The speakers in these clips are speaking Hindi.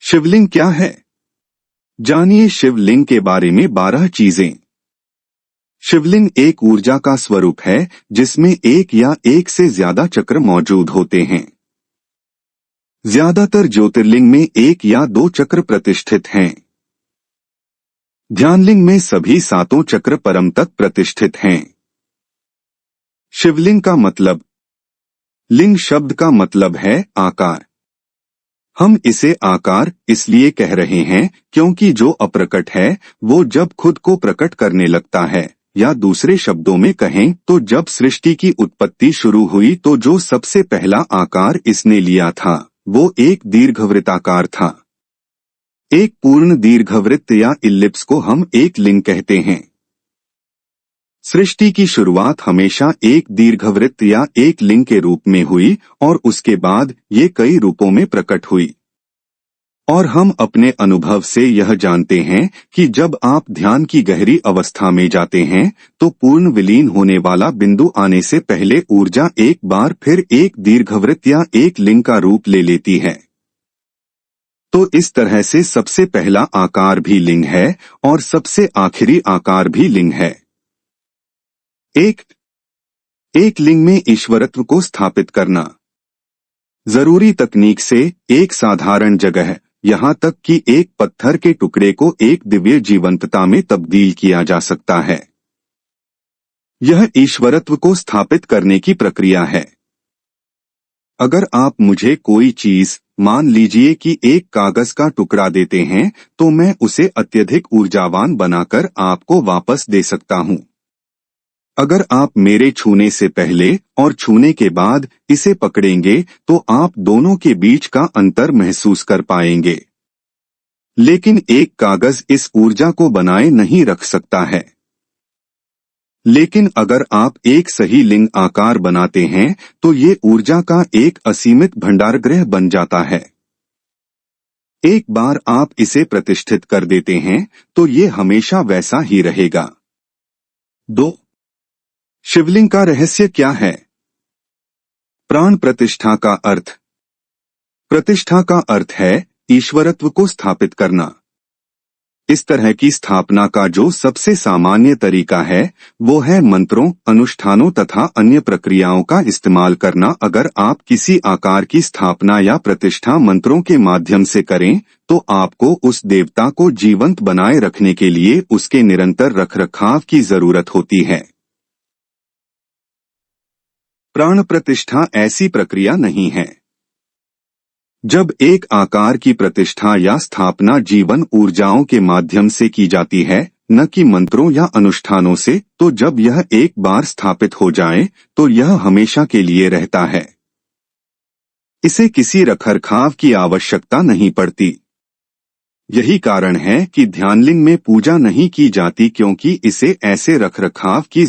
शिवलिंग क्या है? जानिए शिवलिंग के बारे में 12 चीजें। शिवलिंग एक ऊर्जा का स्वरूप है जिसमें एक या एक से ज्यादा चक्र मौजूद होते हैं। ज्यादातर ज्योतिर्लिंग में एक या दो चक्र प्रतिष्ठित हैं। ध्यानलिंग में सभी सातों चक्र परम तक प्रतिष्ठित हैं। शिवलिंग का मतलब। लिंग शब्द का मतलब है आकार। हम इसे आकार इसलिए कह रहे हैं क्योंकि जो अप्रकट है वो जब खुद को प्रकट करने लगता है, या दूसरे शब्दों में कहें तो जब सृष्टि की उत्पत्ति शुरू हुई तो जो सबसे पहला आकार इसने लिया था वो एक दीर्घवृत्ताकार था। एक पूर्ण दीर्घवृत्त या इलिप्स को हम एक लिंग कहते हैं। सृष्टि की शुरुआत हमेशा एक दीर्घवृत्त या एक लिंग के रूप में हुई और उसके बाद ये कई रूपों में प्रकट हुई। और हम अपने अनुभव से यह जानते हैं कि जब आप ध्यान की गहरी अवस्था में जाते हैं तो पूर्ण विलीन होने वाला बिंदु आने से पहले ऊर्जा एक बार फिर एक दीर्घवृत्त या एक लिंग का रूप ले लेती है। तो इस तरह से सबसे पहला आकार भी लिंग है और सबसे आखिरी आकार भी लिंग है। एक लिंग में ईश्वरत्व को स्थापित करना। जरूरी तकनीक से एक साधारण जगह, यहाँ तक कि एक पत्थर के टुकड़े को एक दिव्य जीवंतता में तब्दील किया जा सकता है। यह ईश्वरत्व को स्थापित करने की प्रक्रिया है। अगर आप मुझे कोई चीज, मान लीजिए कि एक कागज का टुकड़ा देते हैं तो मैं उसे अत्यधिक ऊर्जावान बनाकर आपको वापस दे सकता हूं। अगर आप मेरे छूने से पहले और छूने के बाद इसे पकड़ेंगे तो आप दोनों के बीच का अंतर महसूस कर पाएंगे। लेकिन एक कागज इस ऊर्जा को बनाए नहीं रख सकता है। लेकिन अगर आप एक सही लिंग आकार बनाते हैं तो ये ऊर्जा का एक असीमित भंडारगृह बन जाता है। एक बार आप इसे प्रतिष्ठित कर देते हैं तो ये हमेशा वैसा ही रहेगा। 2. शिवलिंग का रहस्य क्या है? प्राण प्रतिष्ठा का अर्थ। प्रतिष्ठा का अर्थ है ईश्वरत्व को स्थापित करना। इस तरह की स्थापना का जो सबसे सामान्य तरीका है वो है मंत्रों, अनुष्ठानों तथा अन्य प्रक्रियाओं का इस्तेमाल करना। अगर आप किसी आकार की स्थापना या प्रतिष्ठा मंत्रों के माध्यम से करें तो आपको उस देवता को जीवंत बनाए रखने के लिए उसके निरंतर रखरखाव की जरूरत होती है। प्राण प्रतिष्ठा ऐसी प्रक्रिया नहीं है। जब एक आकार की प्रतिष्ठा या स्थापना जीवन ऊर्जाओं के माध्यम से की जाती है, न कि मंत्रों या अनुष्ठानों से, तो जब यह एक बार स्थापित हो जाए तो यह हमेशा के लिए रहता है। इसे किसी रखरखाव की आवश्यकता नहीं पड़ती। यही कारण है कि ध्यानलिंग में पूजा नहीं की जाती, क्योंकि इसे ऐसे रखरखाव की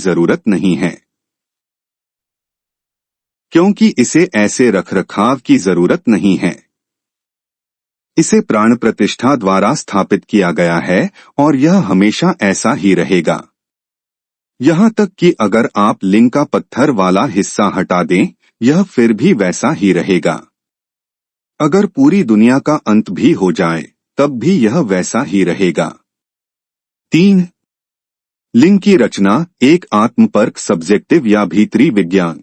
जरूरत नहीं है। इसे प्राण प्रतिष्ठा द्वारा स्थापित किया गया है और यह हमेशा ऐसा ही रहेगा। यहाँ तक कि अगर आप लिंग का पत्थर वाला हिस्सा हटा दें, यह फिर भी वैसा ही रहेगा। अगर पूरी दुनिया का अंत भी हो जाए तब भी यह वैसा ही रहेगा। 3. लिंग की रचना एक आत्मपरक सब्जेक्टिव या भीतरी विज्ञान।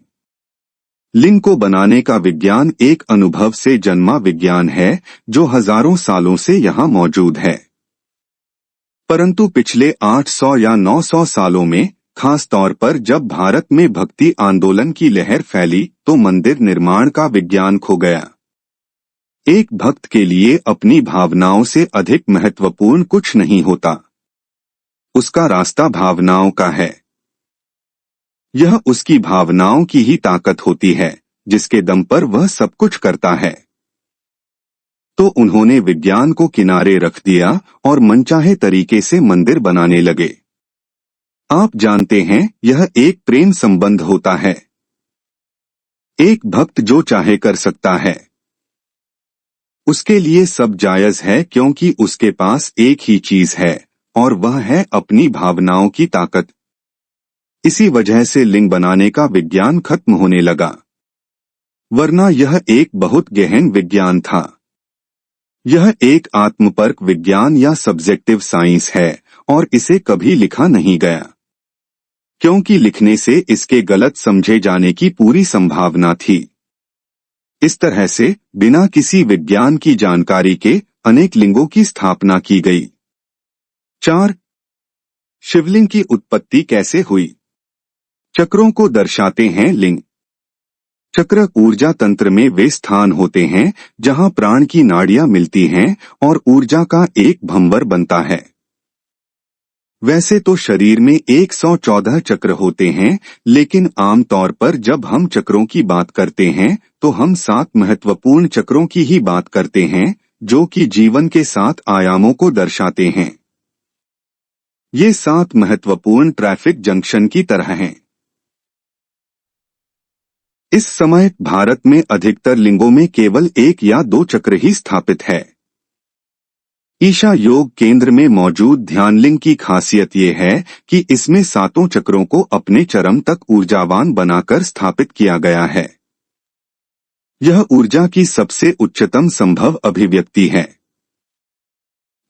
लिंग को बनाने का विज्ञान एक अनुभव से जन्मा विज्ञान है जो हजारों सालों से यहाँ मौजूद है। परंतु पिछले 800 या 900 सालों में, खास तौर पर जब भारत में भक्ति आंदोलन की लहर फैली, तो मंदिर निर्माण का विज्ञान खो गया। एक भक्त के लिए अपनी भावनाओं से अधिक महत्वपूर्ण कुछ नहीं होता। उसका रास्ता भावनाओं का है। यह उसकी भावनाओं की ही ताकत होती है जिसके दम पर वह सब कुछ करता है। तो उन्होंने विज्ञान को किनारे रख दिया और मनचाहे तरीके से मंदिर बनाने लगे। आप जानते हैं, यह एक प्रेम संबंध होता है। एक भक्त जो चाहे कर सकता है। उसके लिए सब जायज है, क्योंकि उसके पास एक ही चीज है और वह है अपनी भावनाओं की ताकत। इसी वजह से लिंग बनाने का विज्ञान खत्म होने लगा, वरना यह एक बहुत गहन विज्ञान था। यह एक आत्मपरक विज्ञान या सब्जेक्टिव साइंस है और इसे कभी लिखा नहीं गया, क्योंकि लिखने से इसके गलत समझे जाने की पूरी संभावना थी। इस तरह से बिना किसी विज्ञान की जानकारी के अनेक लिंगों की स्थापना की गई। 4. शिवलिंग की उत्पत्ति कैसे हुई? चक्रों को दर्शाते हैं लिंग। चक्र ऊर्जा तंत्र में वे स्थान होते हैं जहां प्राण की नाड़ियां मिलती हैं और ऊर्जा का एक भंवर बनता है। वैसे तो शरीर में 114 चक्र होते हैं, लेकिन आमतौर पर जब हम चक्रों की बात करते हैं तो हम 7 महत्वपूर्ण चक्रों की ही बात करते हैं, जो कि जीवन के 7 आयामों को दर्शाते हैं। ये 7 महत्वपूर्ण ट्रैफिक जंक्शन की तरह हैं। इस समय भारत में अधिकतर लिंगों में केवल 1 या 2 चक्र ही स्थापित है। ईशा योग केंद्र में मौजूद ध्यानलिंग की खासियत ये है कि इसमें 7 चक्रों को अपने चरम तक ऊर्जावान बनाकर स्थापित किया गया है। यह ऊर्जा की सबसे उच्चतम संभव अभिव्यक्ति है।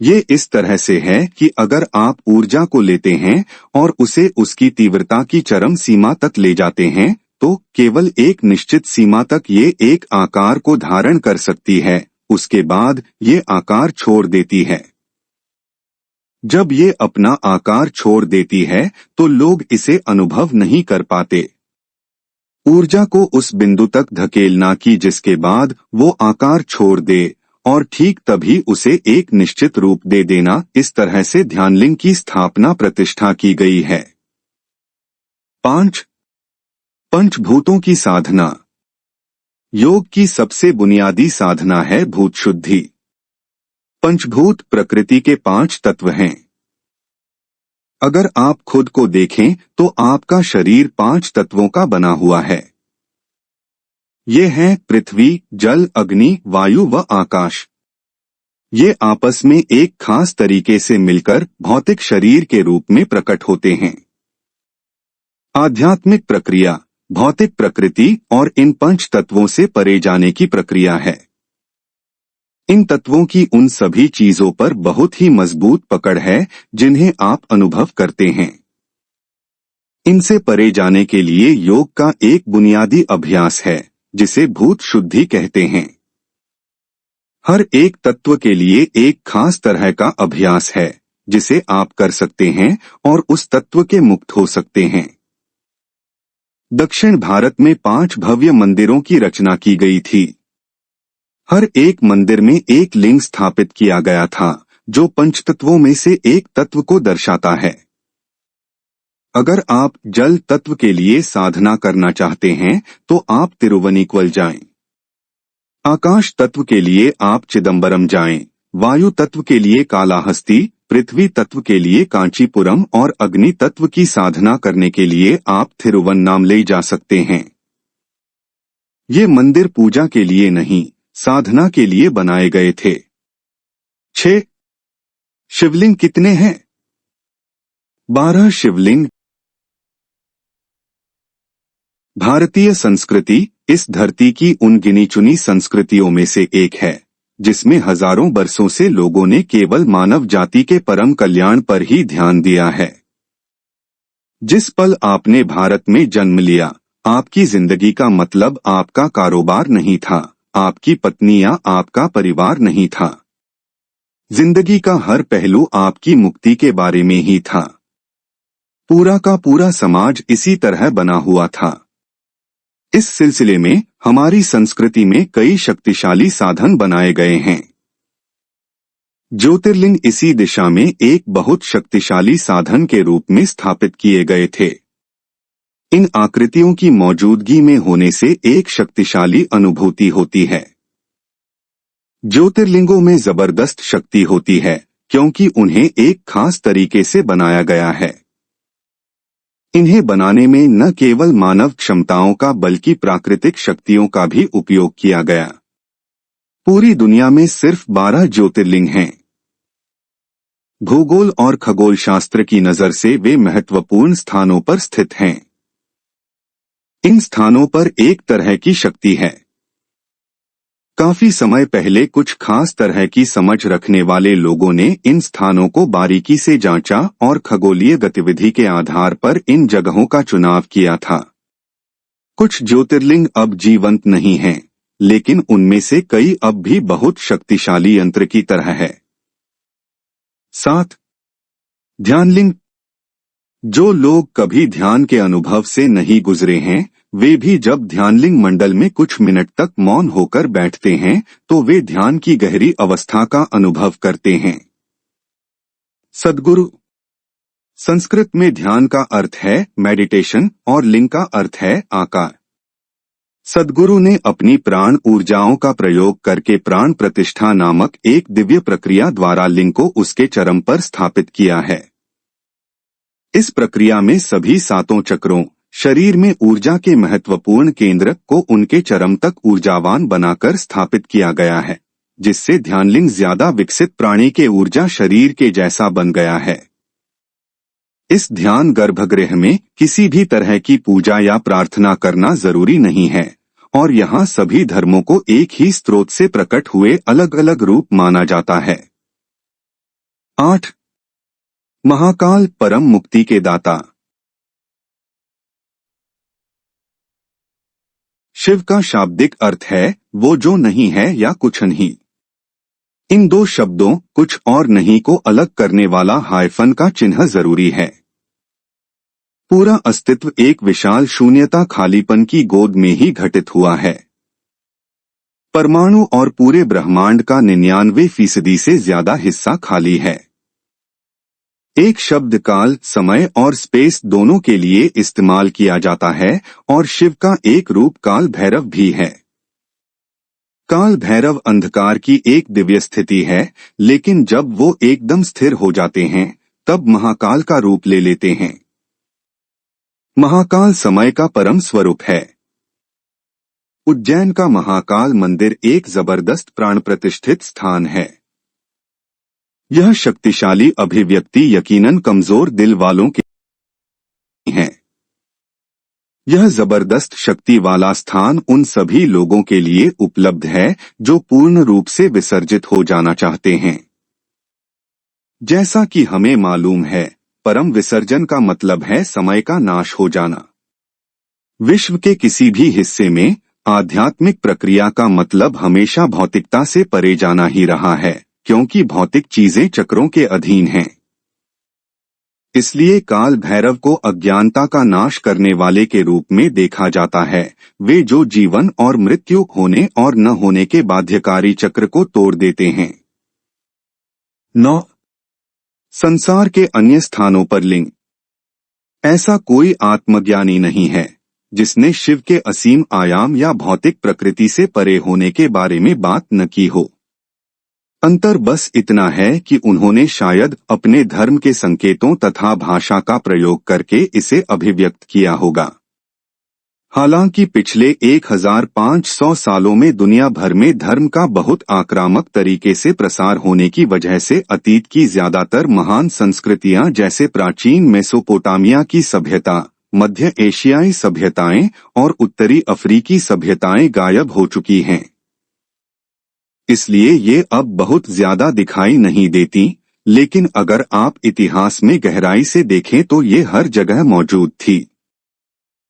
ये इस तरह से है कि अगर आप ऊर्जा को लेते हैं और उसे उसकी तीव्रता की चरम सीमा तक ले जाते हैं, तो केवल एक निश्चित सीमा तक ये एक आकार को धारण कर सकती है, उसके बाद ये आकार छोड़ देती है। जब ये अपना आकार छोड़ देती है तो लोग इसे अनुभव नहीं कर पाते। ऊर्जा को उस बिंदु तक धकेलना कि जिसके बाद वो आकार छोड़ दे और ठीक तभी उसे एक निश्चित रूप दे देना, इस तरह से ध्यानलिंग की स्थापना प्रतिष्ठा की गई है। 5. पंचभूतों की साधना। योग की सबसे बुनियादी साधना है भूत शुद्धि। पंचभूत प्रकृति के 5 तत्व हैं। अगर आप खुद को देखें तो आपका शरीर 5 तत्वों का बना हुआ है। ये हैं पृथ्वी, जल, अग्नि, वायु व आकाश। ये आपस में एक खास तरीके से मिलकर भौतिक शरीर के रूप में प्रकट होते हैं। आध्यात्मिक प्रक्रिया भौतिक प्रकृति और इन 5 तत्वों से परे जाने की प्रक्रिया है। इन तत्वों की उन सभी चीजों पर बहुत ही मजबूत पकड़ है जिन्हें आप अनुभव करते हैं। इनसे परे जाने के लिए योग का एक बुनियादी अभ्यास है, जिसे भूत शुद्धि कहते हैं। हर एक तत्व के लिए एक खास तरह का अभ्यास है, जिसे आप कर सकते हैं और उस तत्व के मुक्त हो सकते हैं। दक्षिण भारत में 5 भव्य मंदिरों की रचना की गई थी। हर एक मंदिर में एक लिंग स्थापित किया गया था, जो पंचतत्वों में से एक तत्व को दर्शाता है। अगर आप जल तत्व के लिए साधना करना चाहते हैं तो आप तिरुवनीक्वल जाएं। आकाश तत्व के लिए आप चिदम्बरम जाएं। वायु तत्व के लिए कालाहस्ती, पृथ्वी तत्व के लिए कांचीपुरम और अग्नि तत्व की साधना करने के लिए आप थिरुवन्नामलई जा सकते हैं। ये मंदिर पूजा के लिए नहीं, साधना के लिए बनाए गए थे। 6. शिवलिंग कितने हैं? 12 शिवलिंग। भारतीय संस्कृति इस धरती की उन गिनी चुनी संस्कृतियों में से एक है, जिसमें हजारों बरसों से लोगों ने केवल मानव जाति के परम कल्याण पर ही ध्यान दिया है। जिस पल आपने भारत में जन्म लिया, आपकी जिंदगी का मतलब आपका कारोबार नहीं था, आपकी पत्नी या आपका परिवार नहीं था। जिंदगी का हर पहलू आपकी मुक्ति के बारे में ही था। पूरा का पूरा समाज इसी तरह बना हुआ था। इस सिलसिले में हमारी संस्कृति में कई शक्तिशाली साधन बनाए गए हैं। ज्योतिर्लिंग इसी दिशा में एक बहुत शक्तिशाली साधन के रूप में स्थापित किए गए थे। इन आकृतियों की मौजूदगी में होने से एक शक्तिशाली अनुभूति होती है। ज्योतिर्लिंगों में जबरदस्त शक्ति होती है, क्योंकि उन्हें एक खास तरीके से बनाया गया है। इन्हें बनाने में न केवल मानव क्षमताओं का बल्कि प्राकृतिक शक्तियों का भी उपयोग किया गया। पूरी दुनिया में सिर्फ 12 ज्योतिर्लिंग हैं। भूगोल और खगोल शास्त्र की नजर से वे महत्वपूर्ण स्थानों पर स्थित हैं। इन स्थानों पर एक तरह की शक्ति है। काफी समय पहले कुछ खास तरह की समझ रखने वाले लोगों ने इन स्थानों को बारीकी से जांचा और खगोलीय गतिविधि के आधार पर इन जगहों का चुनाव किया था। कुछ ज्योतिर्लिंग अब जीवंत नहीं हैं, लेकिन उनमें से कई अब भी बहुत शक्तिशाली यंत्र की तरह है। 7. ध्यानलिंग। जो लोग कभी ध्यान के अनुभव से नहीं गुजरे हैं, वे भी जब ध्यानलिंग मंडल में कुछ मिनट तक मौन होकर बैठते हैं तो वे ध्यान की गहरी अवस्था का अनुभव करते हैं। सद्गुरु। संस्कृत में ध्यान का अर्थ है मेडिटेशन और लिंग का अर्थ है आकार। सद्गुरु ने अपनी प्राण ऊर्जाओं का प्रयोग करके प्राण प्रतिष्ठा नामक एक दिव्य प्रक्रिया द्वारा लिंग को उसके चरम पर स्थापित किया है। इस प्रक्रिया में सभी 7 चक्रों, शरीर में ऊर्जा के महत्वपूर्ण केंद्र को उनके चरम तक ऊर्जावान बनाकर स्थापित किया गया है, जिससे ध्यानलिंग ज्यादा विकसित प्राणी के ऊर्जा शरीर के जैसा बन गया है। इस ध्यान गर्भगृह में किसी भी तरह की पूजा या प्रार्थना करना जरूरी नहीं है और यहाँ सभी धर्मों को एक ही स्रोत से प्रकट हुए अलग अलग रूप माना जाता है। 8. महाकाल परम मुक्ति के दाता। शिव का शाब्दिक अर्थ है वो जो नहीं है या कुछ नहीं। इन 2 शब्दों कुछ और नहीं को अलग करने वाला हाइफन का चिन्ह जरूरी है। पूरा अस्तित्व एक विशाल शून्यता खालीपन की गोद में ही घटित हुआ है। परमाणु और पूरे ब्रह्मांड का 99% से ज्यादा हिस्सा खाली है। एक शब्द काल, समय और स्पेस दोनों के लिए इस्तेमाल किया जाता है और शिव का एक रूप काल भैरव भी है। काल भैरव अंधकार की एक दिव्य स्थिति है, लेकिन जब वो एकदम स्थिर हो जाते हैं तब महाकाल का रूप ले लेते हैं। महाकाल समय का परम स्वरूप है। उज्जैन का महाकाल मंदिर एक जबरदस्त प्राण प्रतिष्ठित स्थान है। यह शक्तिशाली अभिव्यक्ति यकीनन कमजोर दिल वालों के है। यह जबरदस्त शक्ति वाला स्थान उन सभी लोगों के लिए उपलब्ध है जो पूर्ण रूप से विसर्जित हो जाना चाहते हैं। जैसा कि हमें मालूम है, परम विसर्जन का मतलब है समय का नाश हो जाना। विश्व के किसी भी हिस्से में आध्यात्मिक प्रक्रिया का मतलब हमेशा भौतिकता से परे जाना ही रहा है, क्योंकि भौतिक चीजें चक्रों के अधीन हैं। इसलिए काल भैरव को अज्ञानता का नाश करने वाले के रूप में देखा जाता है, वे जो जीवन और मृत्यु, होने और न होने के बाध्यकारी चक्र को तोड़ देते हैं। 9. संसार के अन्य स्थानों पर लिंग। ऐसा कोई आत्मज्ञानी नहीं है जिसने शिव के असीम आयाम या भौतिक प्रकृति से परे होने के बारे में बात न की हो। अंतर बस इतना है कि उन्होंने शायद अपने धर्म के संकेतों तथा भाषा का प्रयोग करके इसे अभिव्यक्त किया होगा। हालांकि पिछले 1500 सालों में दुनिया भर में धर्म का बहुत आक्रामक तरीके से प्रसार होने की वजह से अतीत की ज्यादातर महान संस्कृतियां जैसे प्राचीन मेसोपोटामिया की सभ्यता, मध्य एशियाई सभ्यताएं और उत्तरी अफ्रीकी सभ्यताएं गायब हो चुकी हैं। इसलिए ये अब बहुत ज्यादा दिखाई नहीं देती, लेकिन अगर आप इतिहास में गहराई से देखें तो ये हर जगह मौजूद थी।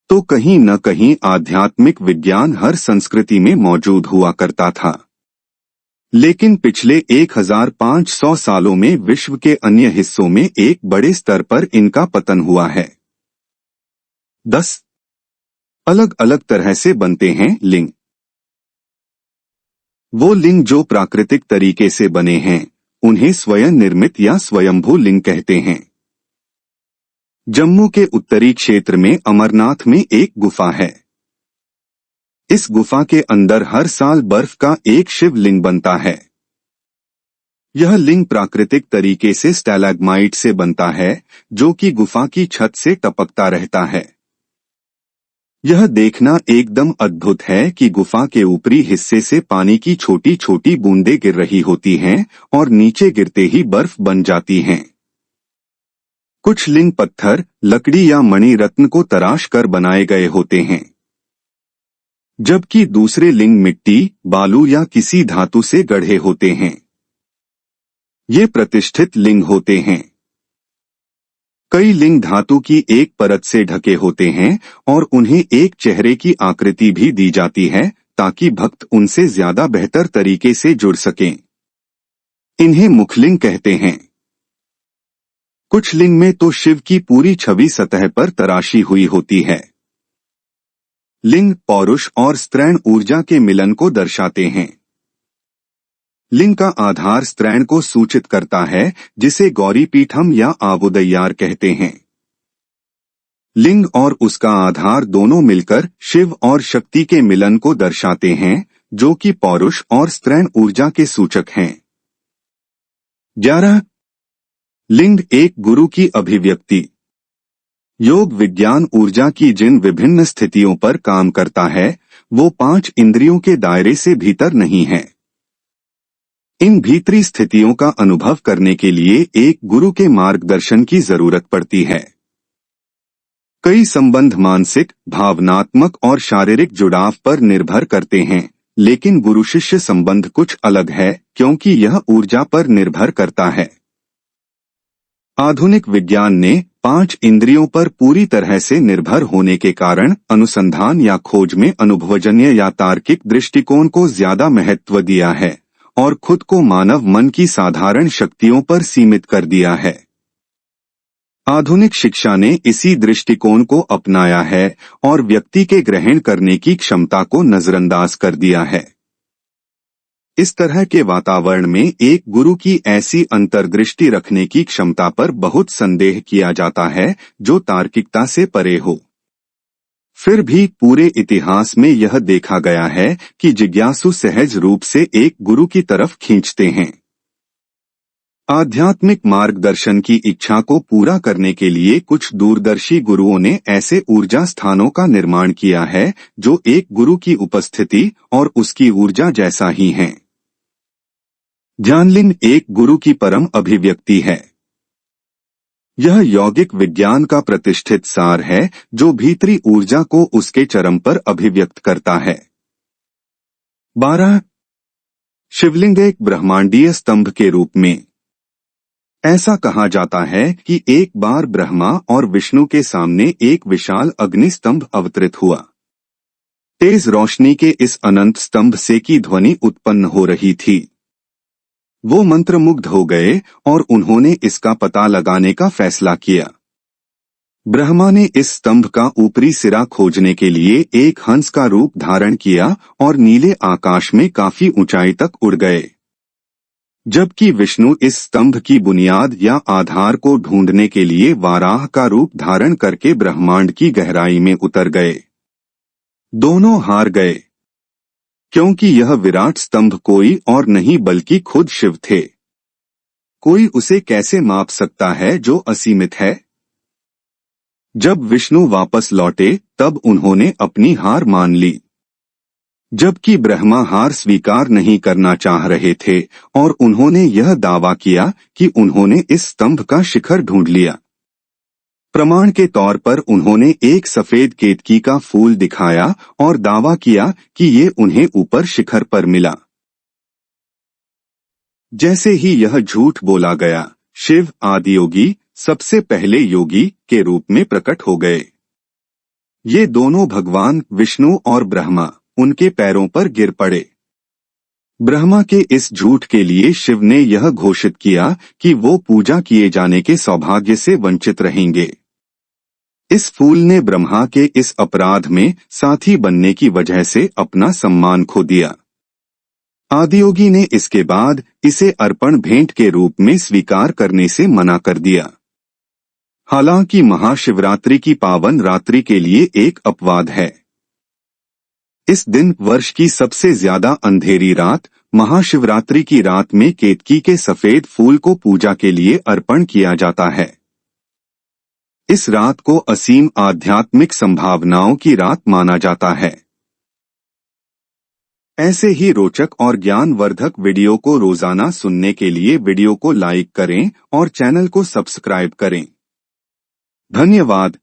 तो कहीं न कहीं आध्यात्मिक विज्ञान हर संस्कृति में मौजूद हुआ करता था। लेकिन पिछले 1500 सालों में विश्व के अन्य हिस्सों में एक बड़े स्तर पर इनका पतन हुआ है। 10. अलग अलग तरह से बनते हैं लिंग। वो लिंग जो प्राकृतिक तरीके से बने हैं उन्हें स्वयं निर्मित या स्वयंभू लिंग कहते हैं। जम्मू के उत्तरी क्षेत्र में अमरनाथ में एक गुफा है। इस गुफा के अंदर हर साल बर्फ का एक शिवलिंग बनता है। यह लिंग प्राकृतिक तरीके से स्टैलेग्माइट से बनता है जो कि गुफा की छत से टपकता रहता है। यह देखना एकदम अद्भुत है कि गुफा के ऊपरी हिस्से से पानी की छोटी छोटी बूंदें गिर रही होती हैं और नीचे गिरते ही बर्फ बन जाती हैं। कुछ लिंग पत्थर, लकड़ी या मणि रत्न को तराश कर बनाए गए होते हैं। जबकि दूसरे लिंग मिट्टी, बालू या किसी धातु से गढ़े होते हैं। ये प्रतिष्ठित लिंग होते हैं। कई लिंग धातु की एक परत से ढके होते हैं और उन्हें एक चेहरे की आकृति भी दी जाती है ताकि भक्त उनसे ज्यादा बेहतर तरीके से जुड़ सकें। इन्हें मुखलिंग कहते हैं। कुछ लिंग में तो शिव की पूरी छवि सतह पर तराशी हुई होती है। लिंग पौरुष और स्त्रैण ऊर्जा के मिलन को दर्शाते हैं। लिंग का आधार स्त्रैण को सूचित करता है, जिसे गौरीपीठम या आबुदय्यार कहते हैं। लिंग और उसका आधार दोनों मिलकर शिव और शक्ति के मिलन को दर्शाते हैं, जो कि पौरुष और स्त्रैण ऊर्जा के सूचक हैं। 11 लिंग एक गुरु की अभिव्यक्ति। योग विज्ञान ऊर्जा की जिन विभिन्न स्थितियों पर काम करता है, वो 5 इंद्रियों के दायरे से भीतर नहीं है। इन भीतरी स्थितियों का अनुभव करने के लिए एक गुरु के मार्गदर्शन की जरूरत पड़ती है। कई संबंध मानसिक, भावनात्मक और शारीरिक जुड़ाव पर निर्भर करते हैं, लेकिन गुरु शिष्य संबंध कुछ अलग है क्योंकि यह ऊर्जा पर निर्भर करता है। आधुनिक विज्ञान ने 5 इंद्रियों पर पूरी तरह से निर्भर होने के कारण अनुसंधान या खोज में अनुभवजन्य या तार्किक दृष्टिकोण को ज्यादा महत्व दिया है और खुद को मानव मन की साधारण शक्तियों पर सीमित कर दिया है। आधुनिक शिक्षा ने इसी दृष्टिकोण को अपनाया है और व्यक्ति के ग्रहण करने की क्षमता को नजरअंदाज कर दिया है। इस तरह के वातावरण में एक गुरु की ऐसी अंतर्दृष्टि रखने की क्षमता पर बहुत संदेह किया जाता है, जो तार्किकता से परे हो। फिर भी पूरे इतिहास में यह देखा गया है कि जिज्ञासु सहज रूप से एक गुरु की तरफ खींचते हैं। आध्यात्मिक मार्गदर्शन की इच्छा को पूरा करने के लिए कुछ दूरदर्शी गुरुओं ने ऐसे ऊर्जा स्थानों का निर्माण किया है जो एक गुरु की उपस्थिति और उसकी ऊर्जा जैसा ही हैं। ध्यानलिंग एक गुरु की परम अभिव्यक्ति है। यह यौगिक विज्ञान का प्रतिष्ठित सार है जो भीतरी ऊर्जा को उसके चरम पर अभिव्यक्त करता है। 12 शिवलिंग एक ब्रह्मांडीय स्तंभ के रूप में। ऐसा कहा जाता है कि एक बार ब्रह्मा और विष्णु के सामने एक विशाल अग्नि स्तंभ अवतरित हुआ। तेज रोशनी के इस अनंत स्तंभ से की ध्वनि उत्पन्न हो रही थी। वो मंत्रमुग्ध हो गए और उन्होंने इसका पता लगाने का फैसला किया। ब्रह्मा ने इस स्तंभ का ऊपरी सिरा खोजने के लिए एक हंस का रूप धारण किया और नीले आकाश में काफी ऊंचाई तक उड़ गए, जबकि विष्णु इस स्तंभ की बुनियाद या आधार को ढूंढने के लिए वाराह का रूप धारण करके ब्रह्मांड की गहराई में उतर गए। दोनों हार गए, क्योंकि यह विराट स्तंभ कोई और नहीं बल्कि खुद शिव थे। कोई उसे कैसे माप सकता है जो असीमित है? जब विष्णु वापस लौटे तब उन्होंने अपनी हार मान ली, जबकि ब्रह्मा हार स्वीकार नहीं करना चाह रहे थे और उन्होंने यह दावा किया कि उन्होंने इस स्तंभ का शिखर ढूंढ लिया। प्रमाण के तौर पर उन्होंने एक सफेद केतकी का फूल दिखाया और दावा किया कि ये उन्हें ऊपर शिखर पर मिला। जैसे ही यह झूठ बोला गया, शिव आदियोगी, सबसे पहले योगी के रूप में प्रकट हो गए। ये दोनों भगवान विष्णु और ब्रह्मा उनके पैरों पर गिर पड़े। ब्रह्मा के इस झूठ के लिए शिव ने यह घोषित किया कि वो पूजा किए जाने के सौभाग्य से वंचित रहेंगे। इस फूल ने ब्रह्मा के इस अपराध में साथी बनने की वजह से अपना सम्मान खो दिया। आदियोगी ने इसके बाद इसे अर्पण भेंट के रूप में स्वीकार करने से मना कर दिया। हालांकि महाशिवरात्रि की पावन रात्रि के लिए एक अपवाद है। इस दिन वर्ष की सबसे ज्यादा अंधेरी रात महाशिवरात्रि की रात में केतकी के सफेद फूल को पूजा के लिए अर्पण किया जाता है। इस रात को असीम आध्यात्मिक संभावनाओं की रात माना जाता है। ऐसे ही रोचक और ज्ञानवर्धक वीडियो को रोजाना सुनने के लिए वीडियो को लाइक करें और चैनल को सब्सक्राइब करें। धन्यवाद।